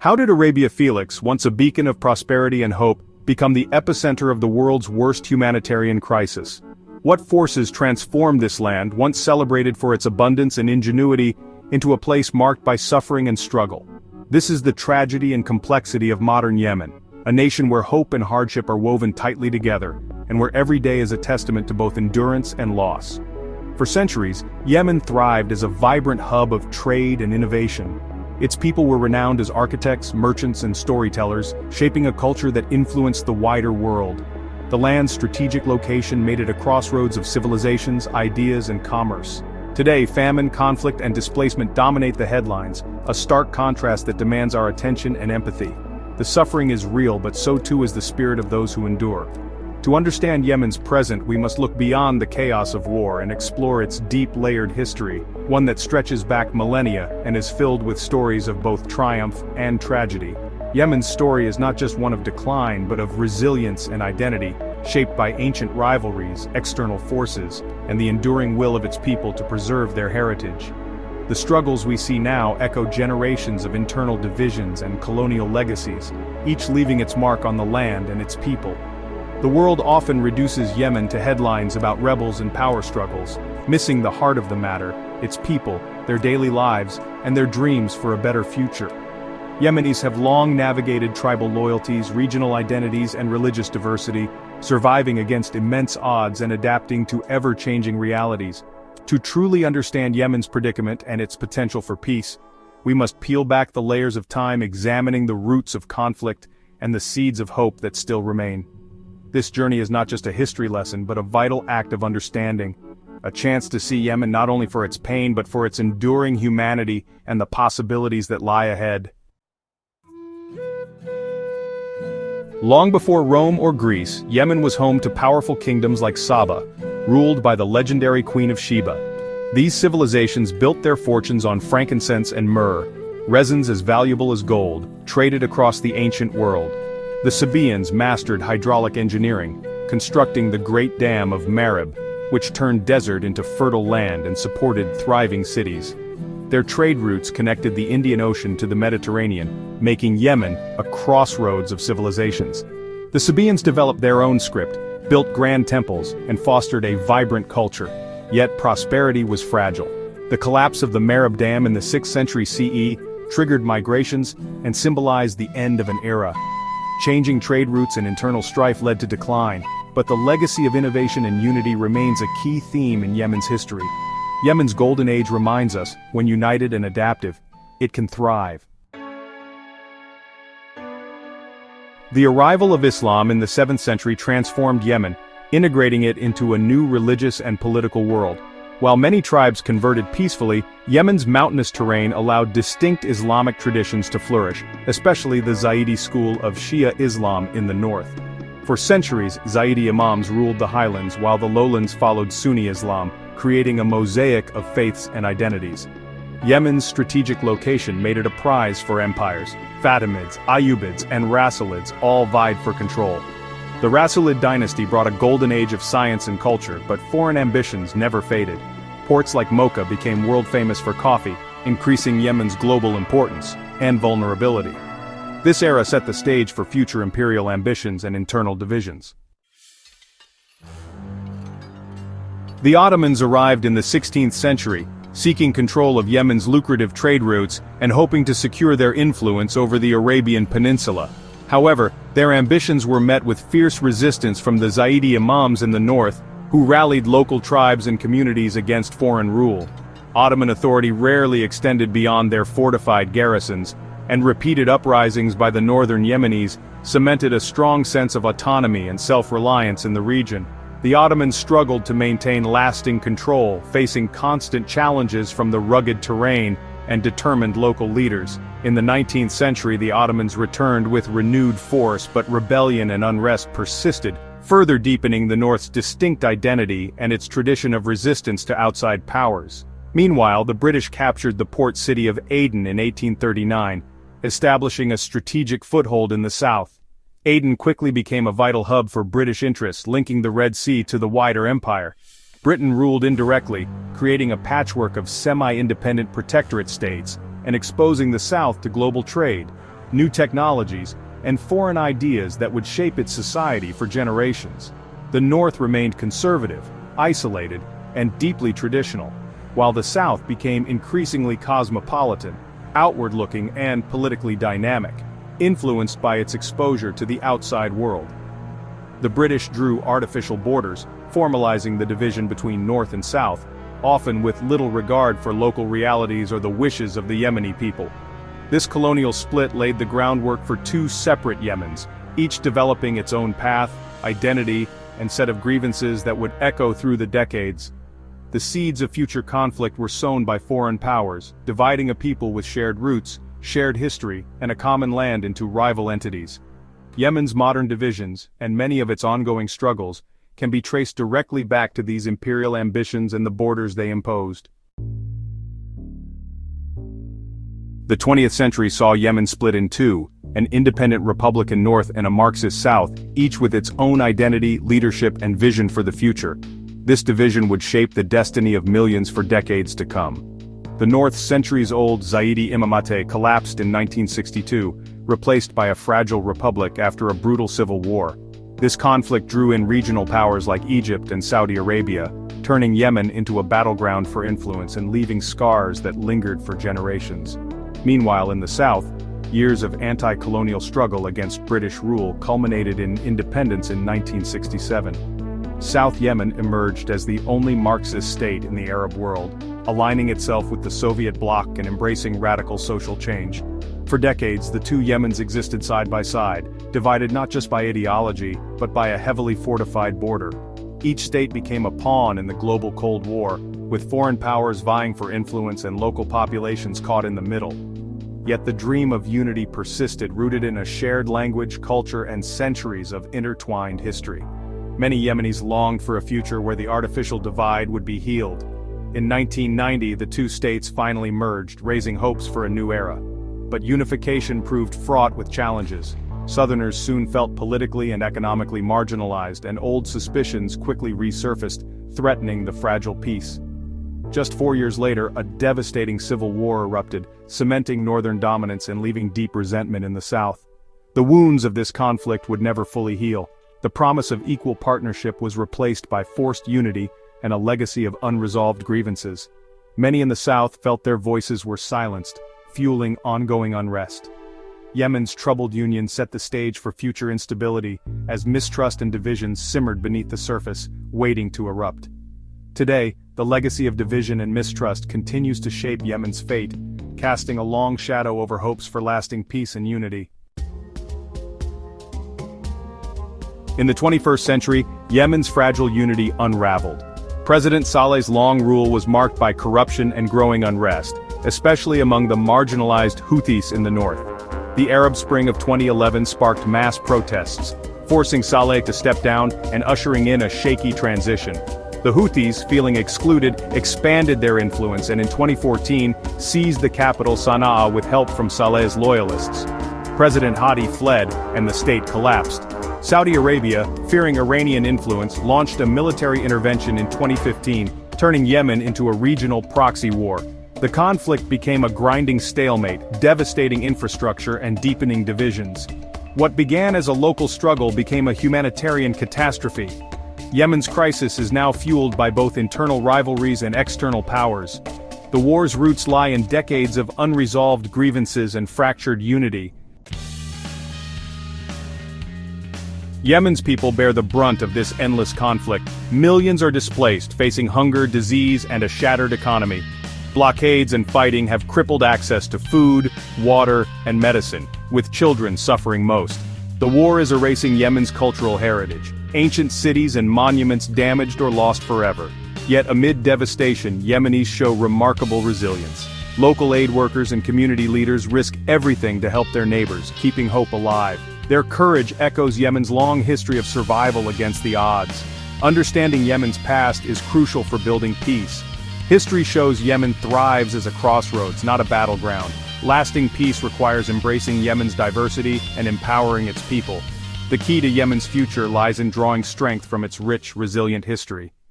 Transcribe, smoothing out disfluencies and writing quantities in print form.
How did Arabia Felix, once a beacon of prosperity and hope, become the epicenter of the world's worst humanitarian crisis? What forces transformed this land, once celebrated for its abundance and ingenuity, into a place marked by suffering and struggle? This is the tragedy and complexity of modern Yemen, a nation where hope and hardship are woven tightly together, and where every day is a testament to both endurance and loss. For centuries, Yemen thrived as a vibrant hub of trade and innovation. Its people were renowned as architects, merchants, and storytellers, shaping a culture that influenced the wider world. The land's strategic location made it a crossroads of civilizations, ideas, and commerce. Today, famine, conflict, and displacement dominate the headlines, a stark contrast that demands our attention and empathy. The suffering is real, but so too is the spirit of those who endure. To understand Yemen's present, we must look beyond the chaos of war and explore its deep layered history, one that stretches back millennia and is filled with stories of both triumph and tragedy. Yemen's story is not just one of decline but of resilience and identity, shaped by ancient rivalries, external forces, and the enduring will of its people to preserve their heritage. The struggles we see now echo generations of internal divisions and colonial legacies, each leaving its mark on the land and its people. The world often reduces Yemen to headlines about rebels and power struggles, missing the heart of the matter, its people, their daily lives, and their dreams for a better future. Yemenis have long navigated tribal loyalties, regional identities, and religious diversity, surviving against immense odds and adapting to ever-changing realities. To truly understand Yemen's predicament and its potential for peace, we must peel back the layers of time, examining the roots of conflict and the seeds of hope that still remain. This journey is not just a history lesson but a vital act of understanding, a chance to see Yemen not only for its pain but for its enduring humanity and the possibilities that lie ahead. Long before Rome or Greece, Yemen was home to powerful kingdoms like Saba, ruled by the legendary Queen of Sheba. These civilizations built their fortunes on frankincense and myrrh, resins as valuable as gold, traded across the ancient world. The Sabaeans mastered hydraulic engineering, constructing the Great Dam of Marib, which turned desert into fertile land and supported thriving cities. Their trade routes connected the Indian Ocean to the Mediterranean, making Yemen a crossroads of civilizations. The Sabaeans developed their own script, built grand temples, and fostered a vibrant culture. Yet prosperity was fragile. The collapse of the Marib Dam in the 6th century CE triggered migrations and symbolized the end of an era. Changing trade routes and internal strife led to decline, but the legacy of innovation and unity remains a key theme in Yemen's history. Yemen's golden age reminds us, when united and adaptive, it can thrive. The arrival of Islam in the 7th century transformed Yemen, integrating it into a new religious and political world. While many tribes converted peacefully, Yemen's mountainous terrain allowed distinct Islamic traditions to flourish, especially the Zaidi school of Shia Islam in the north. For centuries, Zaidi imams ruled the highlands while the lowlands followed Sunni Islam, creating a mosaic of faiths and identities. Yemen's strategic location made it a prize for empires. Fatimids, Ayyubids, and Rassilids all vied for control. The Rassilid dynasty brought a golden age of science and culture, but foreign ambitions never faded. Ports like Mocha became world-famous for coffee, increasing Yemen's global importance and vulnerability. This era set the stage for future imperial ambitions and internal divisions. The Ottomans arrived in the 16th century, seeking control of Yemen's lucrative trade routes and hoping to secure their influence over the Arabian Peninsula. However, their ambitions were met with fierce resistance from the Zaidi imams in the north, who rallied local tribes and communities against foreign rule. Ottoman authority rarely extended beyond their fortified garrisons, and repeated uprisings by the northern Yemenis cemented a strong sense of autonomy and self-reliance in the region. The Ottomans struggled to maintain lasting control, facing constant challenges from the rugged terrain and determined local leaders. In the 19th century, the Ottomans returned with renewed force, but rebellion and unrest persisted, further deepening the North's distinct identity and its tradition of resistance to outside powers. Meanwhile, the British captured the port city of Aden in 1839, establishing a strategic foothold in the south. Aden quickly became a vital hub for British interests, linking the Red Sea to the wider empire. Britain ruled indirectly, creating a patchwork of semi-independent protectorate states, and exposing the South to global trade. new technologies, and foreign ideas that would shape its society for generations. The North remained conservative, isolated, and deeply traditional, while the South became increasingly cosmopolitan, outward-looking and politically dynamic, influenced by its exposure to the outside world. The British drew artificial borders, formalizing the division between North and South, often with little regard for local realities or the wishes of the Yemeni people. This colonial split laid the groundwork for two separate Yemens, each developing its own path, identity, and set of grievances that would echo through the decades. The seeds of future conflict were sown by foreign powers, dividing a people with shared roots, shared history, and a common land into rival entities. Yemen's modern divisions, and many of its ongoing struggles, can be traced directly back to these imperial ambitions and the borders they imposed. The 20th century saw Yemen split in two, an independent Republican North and a Marxist South, each with its own identity, leadership, and vision for the future. This division would shape the destiny of millions for decades to come. The North's centuries-old Zaidi Imamate collapsed in 1962, replaced by a fragile republic after a brutal civil war. This conflict drew in regional powers like Egypt and Saudi Arabia, turning Yemen into a battleground for influence and leaving scars that lingered for generations. Meanwhile, in the South, years of anti-colonial struggle against British rule culminated in independence in 1967. South Yemen emerged as the only Marxist state in the Arab world, aligning itself with the Soviet bloc and embracing radical social change. For decades, the two Yemens existed side by side, divided not just by ideology, but by a heavily fortified border. Each state became a pawn in the global Cold War, with foreign powers vying for influence and local populations caught in the middle. Yet the dream of unity persisted, rooted in a shared language, culture, and centuries of intertwined history. Many Yemenis longed for a future where the artificial divide would be healed. In 1990, the two states finally merged, raising hopes for a new era. But unification proved fraught with challenges. Southerners soon felt politically and economically marginalized, and old suspicions quickly resurfaced, threatening the fragile peace. Just 4 years later, a devastating civil war erupted, cementing northern dominance and leaving deep resentment in the South. The wounds of this conflict would never fully heal. The promise of equal partnership was replaced by forced unity and a legacy of unresolved grievances. Many in the South felt their voices were silenced, fueling ongoing unrest. Yemen's troubled union set the stage for future instability, as mistrust and division simmered beneath the surface, waiting to erupt. Today, the legacy of division and mistrust continues to shape Yemen's fate, casting a long shadow over hopes for lasting peace and unity. In the 21st century, Yemen's fragile unity unraveled. President Saleh's long rule was marked by corruption and growing unrest, especially among the marginalized Houthis in the north. The Arab Spring of 2011 sparked mass protests, forcing Saleh to step down and ushering in a shaky transition. The Houthis, feeling excluded, expanded their influence and in 2014 seized the capital Sana'a with help from Saleh's loyalists. President Hadi fled and the state collapsed. Saudi Arabia, fearing Iranian influence, launched a military intervention in 2015, turning Yemen into a regional proxy war. The conflict became a grinding stalemate, devastating infrastructure and deepening divisions. What began as a local struggle became a humanitarian catastrophe. Yemen's crisis is now fueled by both internal rivalries and external powers. The war's roots lie in decades of unresolved grievances and fractured unity. Yemen's people bear the brunt of this endless conflict. Millions are displaced, facing hunger, disease, and a shattered economy. Blockades and fighting have crippled access to food, water, and medicine, with children suffering most. The war is erasing Yemen's cultural heritage, ancient cities and monuments damaged or lost forever. Yet amid devastation, Yemenis show remarkable resilience. Local aid workers and community leaders risk everything to help their neighbors, keeping hope alive. Their courage echoes Yemen's long history of survival against the odds. Understanding Yemen's past is crucial for building peace. History shows Yemen thrives as a crossroads, not a battleground. Lasting peace requires embracing Yemen's diversity and empowering its people. The key to Yemen's future lies in drawing strength from its rich, resilient history.